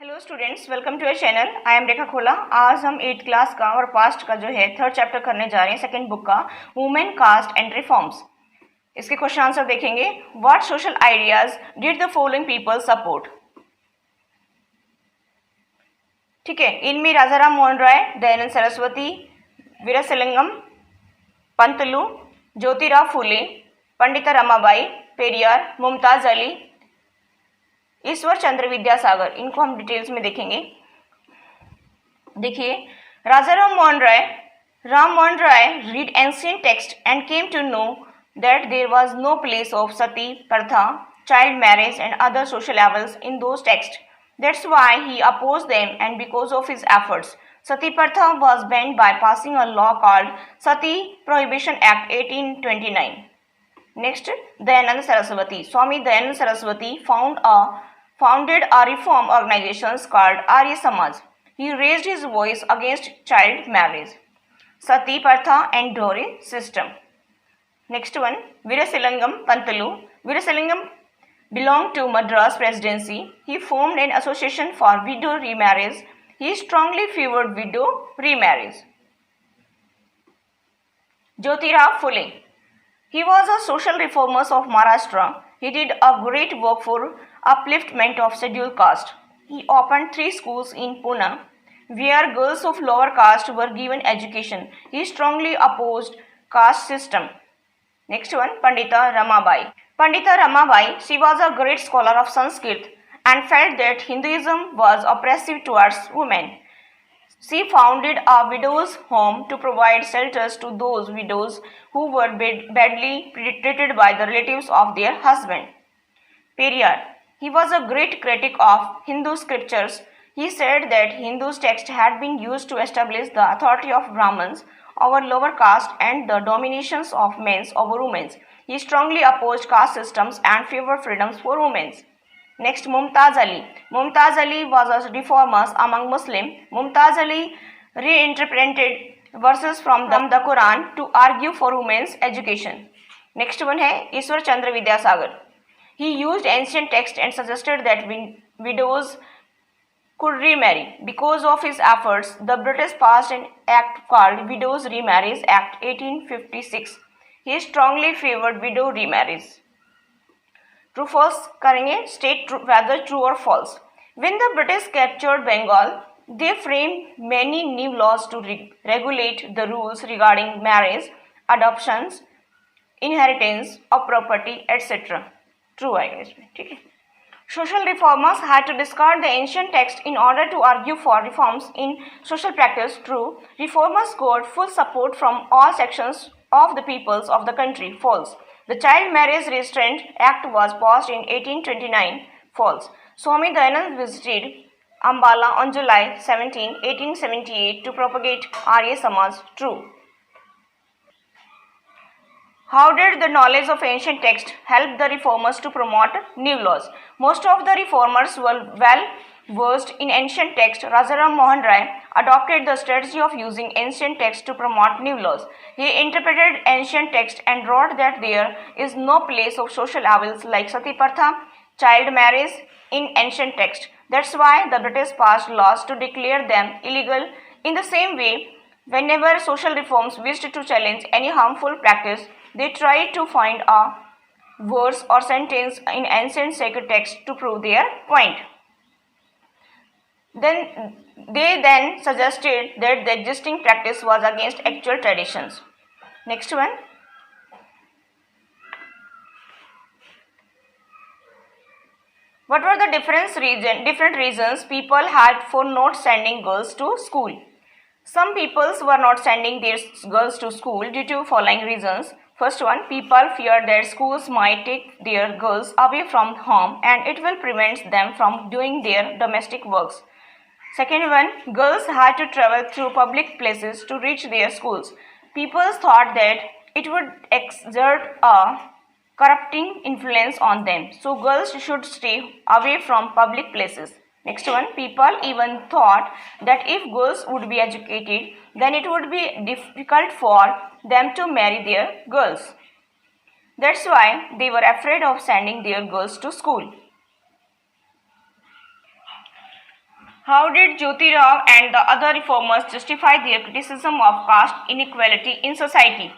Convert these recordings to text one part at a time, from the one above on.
Hello students, welcome to your channel. I am Rekha Khola. आज हम 8th class का और पास्ट का जो है 3rd चैप्टर करने जा रहे हैं, सेकंड बुक का, वुमेन कास्ट एंड रिफॉर्म्स। इसके क्वेश्चन आंसर देखेंगे। What social ideas did the following people support? ठीक है, इनमें राजाराम मोहन राय, दयानंद सरस्वती, वीरेशलिंगम, पंतलू, ज्योतिराव फुले, पंडिता रमाबाई, पेरियार, मुमताज अली, ईश्वर चंद्र विद्यासागर। इनको हम डिटेल्स में देखेंगे। देखिए, Rajaram Mohan Roy read ancient text and came to know that there was no place of sati pratha, child marriage and other social evils in those texts. That's why he opposed them, and because of his efforts, sati pratha was banned by passing a law called Sati Prohibition Act 1829. Next, Dayanand Saraswati. Swami Dayanand Saraswati founded a reform organization called Arya Samaj. He raised his voice against child marriage, sati pratha and dowry system. Next one, Veerasilingam Pantalu. Veerasilingam belonged to Madras Presidency. He formed an association for widow remarriage. He strongly favored widow remarriage. Jyotirao Phule. He was a social reformer of Maharashtra. He did a great work for upliftment of scheduled caste. He opened 3 schools in Pune where girls of lower caste were given education. He strongly opposed caste system. Next one, Pandita Ramabai. Pandita Ramabai, she was a great scholar of Sanskrit and felt that Hinduism was oppressive towards women. She founded a widows' home to provide shelters to those widows who were badly treated by the relatives of their husband. Periyar. He was a great critic of Hindu scriptures. He said that Hindu texts had been used to establish the authority of Brahmins over lower caste and the dominations of men over women. He strongly opposed caste systems and favored freedoms for women. Next, Mumtaz Ali. Mumtaz Ali was a reformer among Muslims. Mumtaz Ali reinterpreted verses from the Quran to argue for women's education. Next one है Ishwar Chandra Vidyasagar. He used ancient texts and suggested that widows could remarry. Because of his efforts, the British passed an act called Widows Remarriage Act 1856. He strongly favored widow remarriage. True false करेंगे. State whether true or false. When the British captured Bengal, they framed many new laws to regulate the rules regarding marriage, adoptions, inheritance of property, etc. True आएगा इसमें. ठीक है. Social reformers had to discard the ancient text in order to argue for reforms in social practice. True. Reformers got full support from all sections of the peoples of the country. False. The Child Marriage Restraint Act was passed in 1829. False. Swami Dayanand visited Ambala on July 17, 1878 to propagate Arya Samaj. True. How did the knowledge of ancient texts help the reformers to promote new laws? Most of the reformers were well versed in ancient texts. Rajaram Mohan Rai adopted the strategy of using ancient texts to promote new laws. He interpreted ancient texts and wrote that there is no place of social evils like sati pratha, child marriage in ancient texts. That's why the British passed laws to declare them illegal. In the same way, whenever social reforms wished to challenge any harmful practice, they tried to find a verse or sentence in ancient sacred texts to prove their point. They suggested that the existing practice was against actual traditions. Next one. What were the different reasons people had for not sending girls to school? Some peoples were not sending their girls to school due to following reasons. First one, people feared that schools might take their girls away from home and it will prevent them from doing their domestic works. Second one, girls had to travel through public places to reach their schools. People thought that it would exert a corrupting influence on them, so girls should stay away from public places. Next one, people even thought that if girls would be educated, then it would be difficult for them to marry their girls. That's why they were afraid of sending their girls to school. How did Jyoti Rao and the other reformers justify their criticism of caste inequality in society?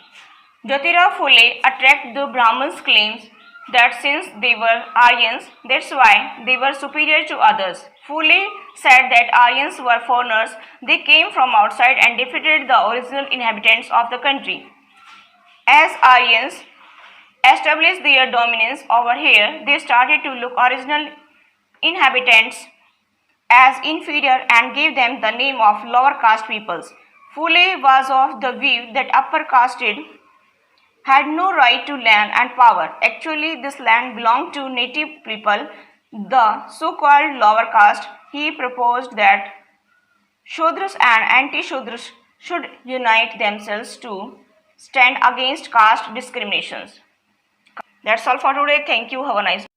Jyotirao Phule attacked the Brahmins' claims that since they were Aryans, that's why they were superior to others. Phule said that Aryans were foreigners, they came from outside and defeated the original inhabitants of the country. As Aryans established their dominance over here, they started to look original inhabitants as inferior and gave them the name of lower caste peoples. Phule was of the view that upper casted had no right to land and power. Actually, this land belonged to native people, the so-called lower caste. He proposed that Shudras and anti-Shudras should unite themselves to stand against caste discriminations. That's all for today. Thank you. Have a nice day.